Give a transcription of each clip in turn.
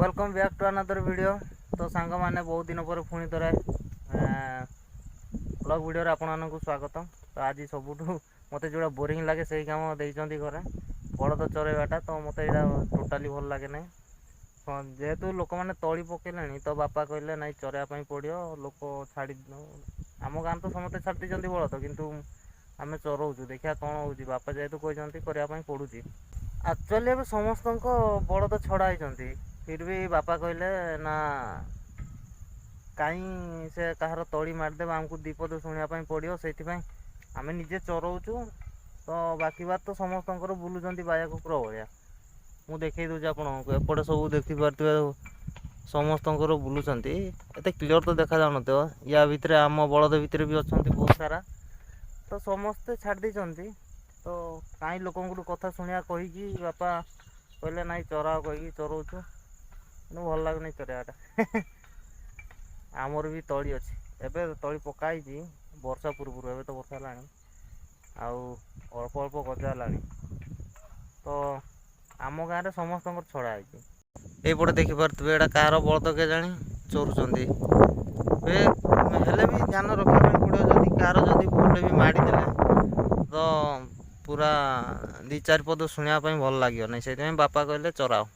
Welcome back to another video. तो song मैंने बहुत दिन पर पुणी थे ब्लॉग वीडियो आपको स्वागत। तो आज सबुठ मत जो बोरिंग लगे से कम देते घरे बड़द चरईवाटा। तो मत यहाँ टोटाली भल लगे ना जेहेतु लोक मैंने तली पकड़े तो बापा कहले ना चरवाई पड़ो लोक छाड़ आम गाँव तो समस्ते छाड़ दी बड़द कितु आम चरऊँ देखा कौन हो बापा जेहेतु कहते करने पड़ू। एक्चुअली अब समस्त बड़द छड़ा होती फिर भी बापा कहले ना कहीं से कहार तली मारदेव आमको दीपद शुणापी पड़ो से आम निजे चरऊँ। तो बाकी बात तो समस्त बुलूँ बाया कुकुर भाया मुझे देखी दूसरी आपको एपटे सब देखिपे समस्त बुलूं एत क्लीयर तो देखा जान या भितर आम बलद भितर भी अच्छा बहुत सारा। तो समस्ते छाड़ देती तो कहीं लोक कथा शुणा कहीकि बापा कहले ना चरा कहीकि चरऊँ भल लगुनि चरवाटा। आमर भी तली अच्छी एवं तली पकाई वर्षा पूर्व एवं तो वर्षा है अल्प अल्प गजा है। तो आम गाँव में समस्त छड़ा होपटे देखिपे एटा कार बलद के जानी चोरुंट हेले भी ध्यान रखा पड़ो जदि कार जदि भूल भी माड़देले तो पूरा दी चार पद शुणापी भल लगे ना से बापा कहले चराओ।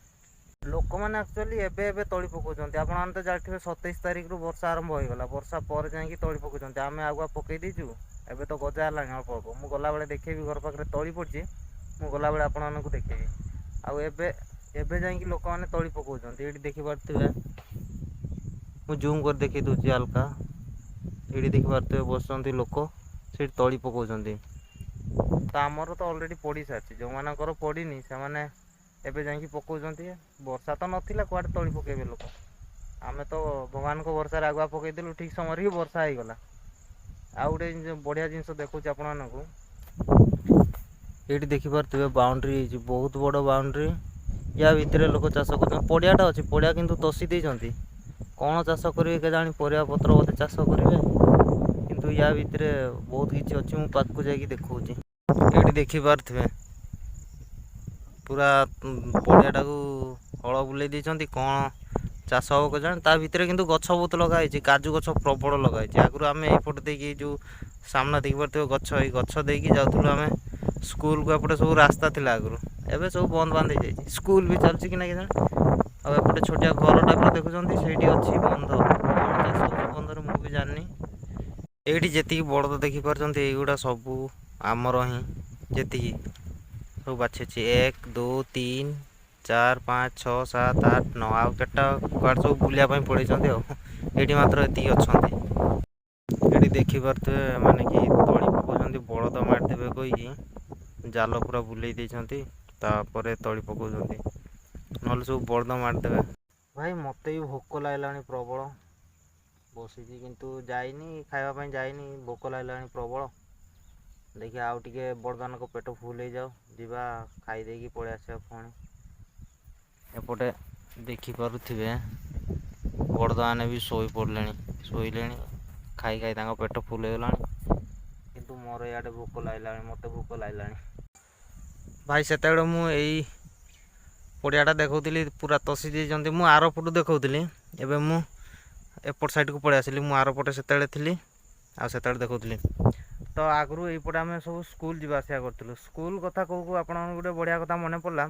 लोक मैंने एक्चुअली एबे तली पकाउछन्ति आपन तो जानिथिबे 27 तारिख रु वर्षा आरंभ हो गला वर्षा पर जाई तली पकाउछन्ति आमे आगुआ पकई दीचु एबे तो गजा हलानी अल्प अल्प मु गला बेले देखेबी घर पाखरे तली पड़छि मु गला बेले आपन मानकु देखेबी आउ एबे जाई लोक मैंने तली पकाउछन्ति एठी देखि पारथिबे मु जूम कर देखि दोछि हल्का एठी देखि पारथिबे बसछन्ति लोक से तली पकाउछन्ति। तो आमर तो ऑलरेडी पड़ी सारछि जो मानकर पड़ीनी से माने एबे जाई पकाउछन्ति वर्षा तो नथिला कुआडे तली पकेबे लोक आमे तो भगवान को वर्षा आगुआ पकईदेलु ठीक समय ही वर्षा हो गला। आ गोटे बढ़िया जिनस देखुँ आपण मानकु ये देखिपे बाउंड्री बहुत बड़ बाउंड्री या भितर लोक चाष कर पड़ियाटा अच्छी पड़िया किंतु तसी देती कौन चाष करेंगे के जानी परिया पत्र बोधे चाष करेंगे किंतु या भितर बहुत किसी अच्छी मु पाक जाकि देखा ये देखिपे पूरा पड़ियाटा को हल बुले देती कौन चाष हम के जाने ता भितर किंतु गछ बहुत लगाई काजू गछ प्रबल लगाई आगु आम एपटे देखिए जो सामना देखी पारे गछ ये गछ देखिए जाऊँ आम स्कूल को एपटे सब रास्ता थी आगु एवं सब बंद बांध हो जाए स्कूल भी चलती कि ना कि जाने आउटे छोटिया घर टाइप देखुं से अच्छी बंध बंधर मुझे जानी ये जी बड़द देखिपार युवा सब आमर ही जी सब बाछी 1 2 3 4 5 6 7 8 9 आउ केटा कुआड़ सब बुलायापी पड़े ये मात्र ये अच्छा ये देखिपे माने कि तली पकाउछन्ति बलद मारदेवे कहीकि जाल पूरा बुले तापर तली पकाउछन्ति ना सब बलद मारदेवे। भाई मत भी भोक लगला प्रबल बसी किंतु जाइनी खावाई जाइनी भोक लगला प्रबल देखिए आउ टे बड़दान को पेट फुल हो जाओ जीवा खाईदे पलि आसा पुणी एपटे देखिपे बड़द मैंने भी शोई पड़े शोले खाई खाई पेट फुल होगा किंतु मोर इे भोक लगला मत भोक लगला भाई से मुझे पड़ियाटा देखी पूरा तसी देती मु आर पटू देखी एवं मु एपट साइड को पलि आसली मु आर पटे से थी आसे देखी। तो आगु यपटे आम सब स्कूल जावासिया करूँ स्कूल कथा कहूँ आप गोटे बढ़िया कथा मन पड़ा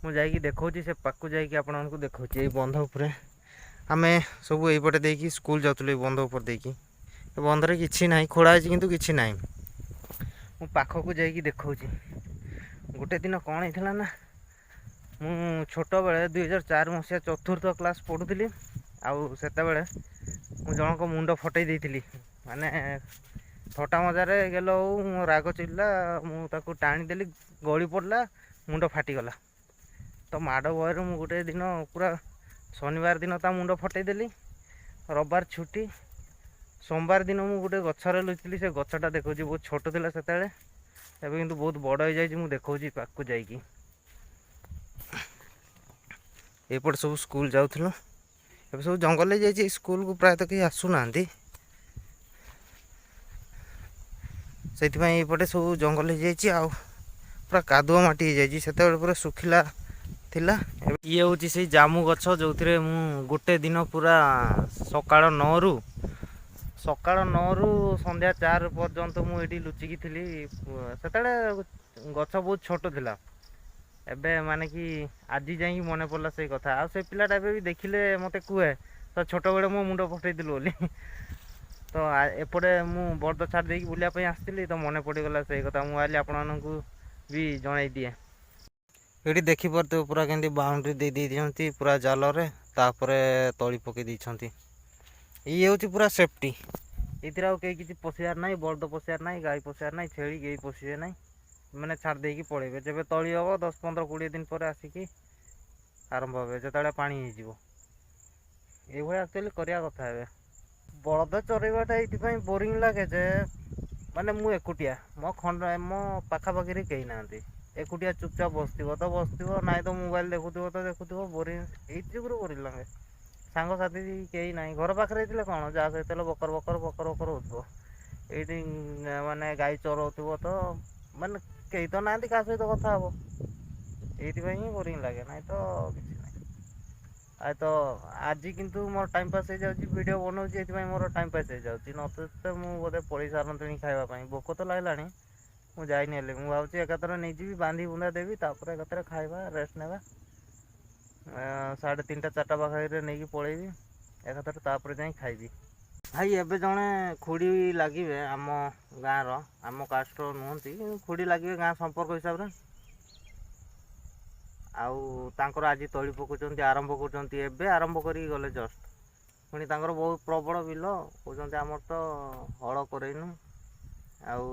मुझे देखा से पाक जाकि देखा ये बंध उपरे आम सब यपटे देखिए स्कूल जाऊँ बंध उपर देखिए बंधरे किसी ना खोड़ा किंतु किसी ना मु पाखक जाकि देखा गोटे दिन कौन होता ना मु छोट बेले 2004 मसीहा चतुर्थ क्लास पढ़ुली आउ से जनक मुंड फटई देती माने थटा मजार गेल मो राग चिल्ला मुझे टाणीदेली गली पड़ा मुंड फाटीगला। तो माड़ भयर मु गोटे दिन पूरा शनिवार दिन ता मुंड फटईदेली रविवार छुट्टी सोमवार दिन मु गोटे गचर लुचली से गछटा देखा बहुत छोट था से किंतु बहुत बड़ हो जाए देखा पाक जाकि एपट सब स्कूल जाऊँ ए सब जंगल जाइए स्कूल को प्रायतः कहीं आसूना से यपटे सब जंगल हो जाए पूरा कादुआ माटी हो जाए से पूरा सुखिला ଥିଲା। ଇଏ ହେଉଛି ସେଇ ଜାମୁ ଗଛ ଯେଉଁଥିରେ ମୁଁ ଗୋଟେ ଦିନ ପୁରା ସକାଳ 9ରୁ ସନ୍ଧ୍ୟା 4 ପର୍ଯ୍ୟନ୍ତ ମୁଁ ଏଠି ଲୁଚିକି ଥିଲି। ସେତେବେଳେ ଗଛ ବହୁତ ଛୋଟ ଥିଲା। ଏବେ ମାନେ କି ଆଜି ଯାଇକି ମନେ ପଡ଼ିଲା ସେଇ କଥା। ଆଉ ସେ ପିଲାଟା ଏବେ ବି ଦେଖିଲେ ମୋତେ କୁହେ ତ ଛୋଟବେଳେ ମୋ ମୁଣ୍ଡ ଫଟେଇଥିଲୁ ବୋଲି। ତ ଏପଟେ ମୁଁ ବଳଦ ଛାଡ଼ି ଦେଇକି ବୁଲିବା ପାଇଁ ଆସିଥିଲି ତ ମନେ ପଡ଼ିଗଲା ସେଇ କଥା। ମୁଁ ଭାବିଲି ଆପଣମାନଙ୍କୁ ବି ଜଣାଇ ଦିଏ। ଏଠି ଦେଖିପାରୁଥିବେ ପୁରା କେମିତି ବାଉଣ୍ଡ୍ରି ଦେଇଛନ୍ତି ପୁରା ଜାଲରେ, ତାପରେ ତଳି ପକେଇ ଦେଇଛନ୍ତି। ଇଏ ହେଉଛି ପୁରା ସେଫ୍ଟି। ଏଥିରେ ଆଉ କେହି କିଛି ପଶିବାର ନାହିଁ, ବଳଦ ପଶିବାର ନାହିଁ, ଗାଈ ପଶିବାର ନାହିଁ, ଛେଳି କେହି ପଶିବେ ନାହିଁ। ମାନେ ଛାଡ଼ି ଦେଇକି ପଳେଇବେ। ଯେବେ ତଳି ହେବ 10, 15, 20 ଦିନ ପରେ ଆସିକି ଆରମ୍ଭ ହେବେ, ଯେତେବେଳେ ପାଣି ହେଇଯିବ। ଏଇଭଳିଆ ଆକ୍ଚୁଆଲି କରିବା କଥା। ଏବେ ବଳଦ ଚରେଇବାଟା ଏଇଥିପାଇଁ ବୋରିଂ ଲାଗେ ଯେ ମାନେ ମୁଁ ଏକୁଟିଆ, ମୋ ପାଖାପାଖିରେ କେହି ନାହାନ୍ତି। ଏକୁଟିଆ ଚୁପଚାପ ବସିଥିବ ତ ବସିଥିବ, ନାଇଁ ତ ମୋବାଇଲ ଦେଖୁଥିବ ତ ଦେଖୁଥିବ। ବୋରିଂ ଏଇଥି ଯୋଗୁଁ ବୋରିଂ ଲାଗେ। ସାଙ୍ଗସାଥି କେହି ନାହିଁ। ଘର ପାଖରେ ହେଇଥିଲେ କ'ଣ ଯାହା ସହିତ ହେଲେ ବକର ବକର ହେଉଥିବ। ଏଇଠି ମାନେ ଗାଈ ଚରଉଥିବ ତ ମାନେ କେହି ତ ନାହାନ୍ତି କାହା ସହିତ କଥା ହବ। ଏଇଥିପାଇଁ ହିଁ ବୋରିଂ ଲାଗେ, ନାହିଁ ତ କିଛି ନାହିଁ। ଆଉ ତ ଆଜି କିନ୍ତୁ ମୋର ଟାଇମ୍ ପାସ୍ ହେଇଯାଉଛି, ଭିଡ଼ିଓ ବନାଉଛି, ଏଥିପାଇଁ ମୋର ଟାଇମ୍ ପାସ୍ ହେଇଯାଉଛି। ନଚେତ ମୁଁ ବୋଧେ ପଳେଇ ସାରନ୍ତିଣି ଖାଇବା ପାଇଁ। ଭୋକ ତ ଲାଗିଲାଣି, ମୁଁ ଯାଇନି। ହେଲେ ମୁଁ ଭାବୁଛି ଏକାଥରେ ନେଇଯିବି, ବାନ୍ଧି ବୁନ୍ଧା ଦେବି, ତାପରେ ଏକାଥରେ ଖାଇବା, ରେଷ୍ଟ ନେବା। 3:30, 4ଟା ପାଖାପାଖିରେ ନେଇକି ପଳେଇବି ଏକାଥରେ, ତାପରେ ଯାଇ ଖାଇବି। ଭାଇ ଏବେ ଜଣେ ଖୁଡ଼ି ଲାଗିବେ ଆମ ଗାଁର, ଆମ କାଷ୍ଟର ନୁହନ୍ତି କିନ୍ତୁ ଖୁଡ଼ି ଲାଗିବେ ଗାଁ ସମ୍ପର୍କ ହିସାବରେ। ଆଉ ତାଙ୍କର ଆଜି ତଳି ପକାଉଛନ୍ତି, ଆରମ୍ଭ କରୁଛନ୍ତି। ଏବେ ଆରମ୍ଭ କରିକି ଗଲେ ଜଷ୍ଟ। ପୁଣି ତାଙ୍କର ବହୁତ ପ୍ରବଳ ବିଲ। କହୁଛନ୍ତି ଆମର ତ ହଳ କରେଇନୁ। ଆଉ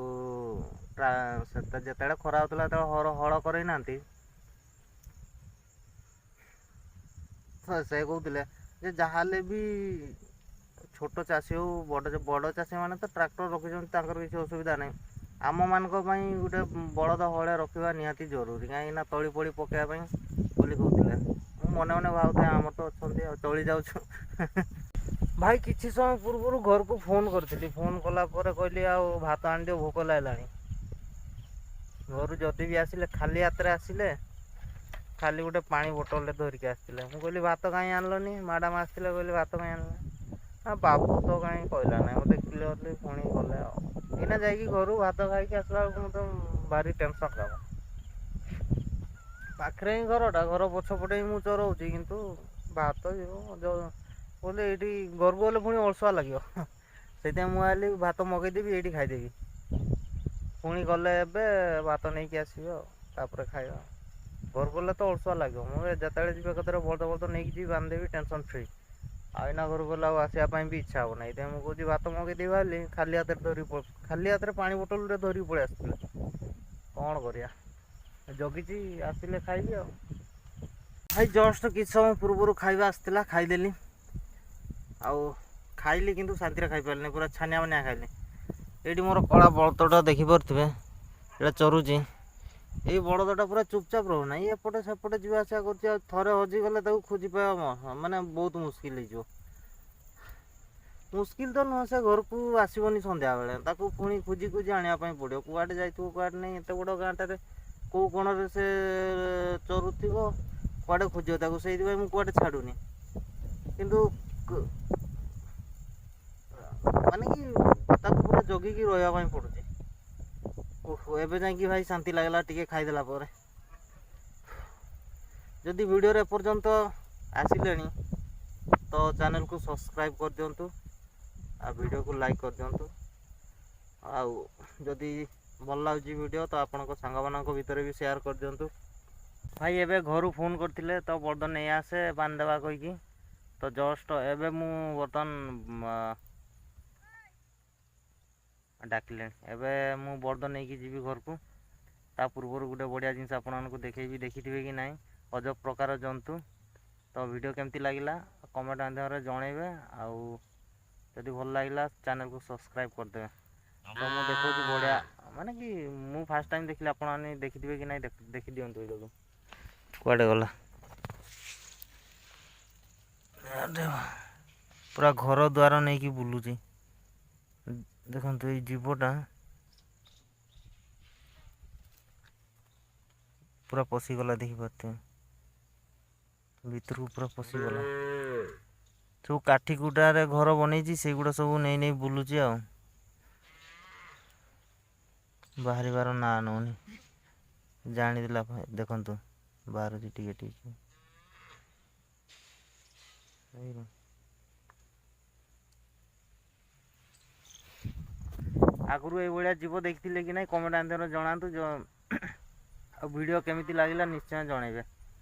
ଯେତେବେଳେ ଖରା ହେଉଥିଲା ସେତେବେଳେ ହଳ କରେଇ ନାହାନ୍ତି। ସେ କହୁଥିଲେ ଯେ ଯାହାହେଲେ ବି ଛୋଟ ଚାଷୀ ହେଉ ବଡ଼ ଚାଷୀମାନେ ତ ଟ୍ରାକ୍ଟର ରଖିଛନ୍ତି, ତାଙ୍କର କିଛି ଅସୁବିଧା ନାହିଁ। ଆମମାନଙ୍କ ପାଇଁ ଗୋଟେ ବଳଦ ହଳେ ରଖିବା ନିହାତି ଜରୁରୀ, କାହିଁକିନା ତଳି ଫଳି ପକାଇବା ପାଇଁ ବୋଲି କହୁଥିଲେ। ମୁଁ ମନେ ମନେ ଭାବୁଥାଏ ଆମର ତ ଅଛନ୍ତି ଆଉ ଚଳି ଯାଉଛୁ। ଭାଇ କିଛି ସମୟ ପୂର୍ବରୁ ଘରକୁ ଫୋନ୍ କରିଥିଲି। ଫୋନ୍ କଲା ପରେ କହିଲି ଆଉ ଭାତ ଆଣିଦିଅ, ଭୋକ ଲାଗିଲାଣି। ଘରୁ ଯଦି ବି ଆସିଲେ ଖାଲି ହାତରେ ଆସିଲେ, ଖାଲି ଗୋଟେ ପାଣି ବୋଟଲଟେ ଧରିକି ଆସିଥିଲେ। ମୁଁ କହିଲି ଭାତ କାହିଁ ଆଣିଲନି? ମ୍ୟାଡ଼ାମ୍ ଆସିଥିଲେ, କହିଲି ଭାତ କାହିଁ ଆଣିଲନି? ବାବୁ ତ କାହିଁ କହିଲା ନାହିଁ, ମୁଁ ଦେଖିଲି ପୁଣି ଗଲେ ଆଉ। ଏଇନା ଯାଇକି ଘରୁ ଭାତ ଖାଇକି ଆସିଲା ବେଳକୁ ମୋତେ ଭାରି ଟେନସନ୍ ଲାଗୁଛି। ପାଖରେ ହିଁ ଘରଟା, ଘର ପଛପଟେ ହିଁ ମୁଁ ଚରଉଛି, କିନ୍ତୁ ଭାତ ଯିବ ବୋଲେ ଏଇଠି ଘରକୁ ଗଲେ ପୁଣି ଅଳସୁଆ ଲାଗିବ। ସେଇଥିପାଇଁ ମୁଁ ଭାବିଲି ଭାତ ମଗେଇଦେବି, ଏଇଠି ଖାଇଦେବି। ପୁଣି ଗଲେ ଏବେ ଭାତ ନେଇକି ଆସିବି ଆଉ, ତାପରେ ଖାଇବା। ଘରକୁ ଗଲେ ତ ଅଳସୁଆ ଲାଗିବ। ମୁଁ ଯେତେବେଳେ ଯିବି ଏକାଥରେ ବଳଦ ନେଇକି ଯିବି, ବାନ୍ଧିଦେବି, ଟେନସନ୍ ଫ୍ରି। ଆଉ ଏଇନା ଘରକୁ ଗଲେ ଆଉ ଆସିବା ପାଇଁ ବି ଇଚ୍ଛା ହବ ନାହିଁ। ଏଇଥିପାଇଁ ମୁଁ କହୁଛି ଭାତ ମଗେଇଦେବି ବୋଲି ଖାଲି ହାତରେ ପାଣି ବୋଟଲଟେ ଧରିକି ପଳେଇ ଆସିଥିଲେ। କ'ଣ କରିବା, ଜଗିଛି ଆସିଲେ ଖାଇବି ଆଉ। ଭାଇ ଜଷ୍ଟ କିଛି ସମୟ ପୂର୍ବରୁ ଖାଇବା ଆସିଥିଲା, ଖାଇଦେଲି। ଆଉ ଖାଇଲି କିନ୍ତୁ ଶାନ୍ତିରେ ଖାଇପାରିଲିନି, ପୁରା ଛାନିଆ ମାନିଆ ଖାଇଲି। ଏଇଠି ମୋର କଳା ବଳଦଟା ଦେଖିପାରୁଥିବେ, ଏଇଟା ଚରୁଛି। ଏଇ ବଳଦଟା ପୁରା ଚୁପଚାପ ରହୁନାହିଁ, ଏପଟେ ସେପଟେ ଯିବା ଆସିବା କରୁଛି। ଆଉ ଥରେ ହଜିଗଲେ ତାକୁ ଖୋଜି ପାଇବା ମାନେ ବହୁତ ମୁସ୍କିଲ୍ ହେଇଯିବ। ମୁସ୍କିଲ୍ ତ ନୁହଁ, ସେ ଘରକୁ ଆସିବନି ସନ୍ଧ୍ୟାବେଳେ। ତାକୁ ପୁଣି ଖୋଜି ଆଣିବା ପାଇଁ ପଡ଼ିବ। କୁଆଡ଼େ ଯାଇଥିବ, କୁଆଡ଼େ ନାହିଁ। ଏତେ ବଡ଼ ଗାଁଟାରେ କେଉଁ କୋଣରେ ସେ ଚରୁଥିବ, କୁଆଡ଼େ ଖୋଜିବ ତାକୁ। ସେଇଥିପାଇଁ ମୁଁ କୁଆଡ଼େ ଛାଡ଼ୁନି। କିନ୍ତୁ ମାନେ କି ତାକୁ ପୁରା ଜଗିକି ରହିବା ପାଇଁ ପଡ଼ୁଛି। ଏବେ ଯାଇକି ଭାଇ ଶାନ୍ତି ଲାଗିଲା ଟିକେ ଖାଇଦେଲା ପରେ। ଯଦି ଭିଡ଼ିଓରେ ଏପର୍ଯ୍ୟନ୍ତ ଆସିଲେଣି ତ ଚ୍ୟାନେଲକୁ ସବସ୍କ୍ରାଇବ୍ କରିଦିଅନ୍ତୁ, ଆଉ ଭିଡ଼ିଓକୁ ଲାଇକ୍ କରିଦିଅନ୍ତୁ। ଆଉ ଯଦି ଭଲ ଲାଗୁଛି ଭିଡ଼ିଓ ତ ଆପଣଙ୍କ ସାଙ୍ଗମାନଙ୍କ ଭିତରେ ବି ସେୟାର କରିଦିଅନ୍ତୁ। ଭାଇ ଏବେ ଘରୁ ଫୋନ୍ କରିଥିଲେ ତ ବଳଦ ନେଇ ଆସେ ବାନ୍ଧିଦେବା କହିକି। ତ ଜଷ୍ଟ ଏବେ ମୁଁ ବର୍ତ୍ତମାନ ଡାକିଲେଣି, ଏବେ ମୁଁ ବଳଦ ନେଇକି ଯିବି ଘରକୁ। ତା ପୂର୍ବରୁ ଗୋଟେ ବଢ଼ିଆ ଜିନିଷ ଆପଣମାନଙ୍କୁ ଦେଖେଇବି, ଦେଖିଥିବେ କି ନାହିଁ, ଅଜବ ପ୍ରକାର ଜନ୍ତୁ। ତ ଭିଡ଼ିଓ କେମିତି ଲାଗିଲା କମେଣ୍ଟ ମାଧ୍ୟମରେ ଜଣାଇବେ। ଆଉ ଯଦି ଭଲ ଲାଗିଲା ଚ୍ୟାନେଲକୁ ସବସ୍କ୍ରାଇବ୍ କରିଦେବେ। ତ ମୁଁ ଦେଖାଉଛି ବଢ଼ିଆ, ମାନେ କି ମୁଁ ଫାଷ୍ଟ ଟାଇମ୍ ଦେଖିଲି, ଆପଣମାନେ ଦେଖିଥିବେ କି ନାହିଁ ଦେଖିଦିଅନ୍ତୁ। ଭିଡ଼ିଓକୁ କୁଆଡ଼େ ଗଲା, ପୁରା ଘର ଦ୍ୱାର ନେଇକି ବୁଲୁଛି। ଦେଖନ୍ତୁ ଏଇ ଜୀବଟା ପୁରା ପଶିଗଲା, ଦେଖିପାରୁଥିବେ। ଭିତରକୁ ପୁରା ପଶିଗଲା। ସବୁ କାଠି କୁଟାରେ ଘର ବନେଇଛି, ସେଇଗୁଡ଼ା ସବୁ ନେଇ ନେଇ ବୁଲୁଛି ଆଉ ବାହାରିବାର ନାଁ ନଉନି। ଜାଣିଦେଲା ଦେଖନ୍ତୁ ବାହାରୁଛି ଟିକେ ଟିକେ। ଆଗରୁ ଏଇଭଳିଆ ଜୀବ ଦେଖିଥିଲେ କି ନାଇଁ କମେଣ୍ଟ ମାଧ୍ୟମରେ ଜଣାନ୍ତୁ। ଆଉ ଭିଡ଼ିଓ କେମିତି ଲାଗିଲା ନିଶ୍ଚୟ ଜଣାଇବେ।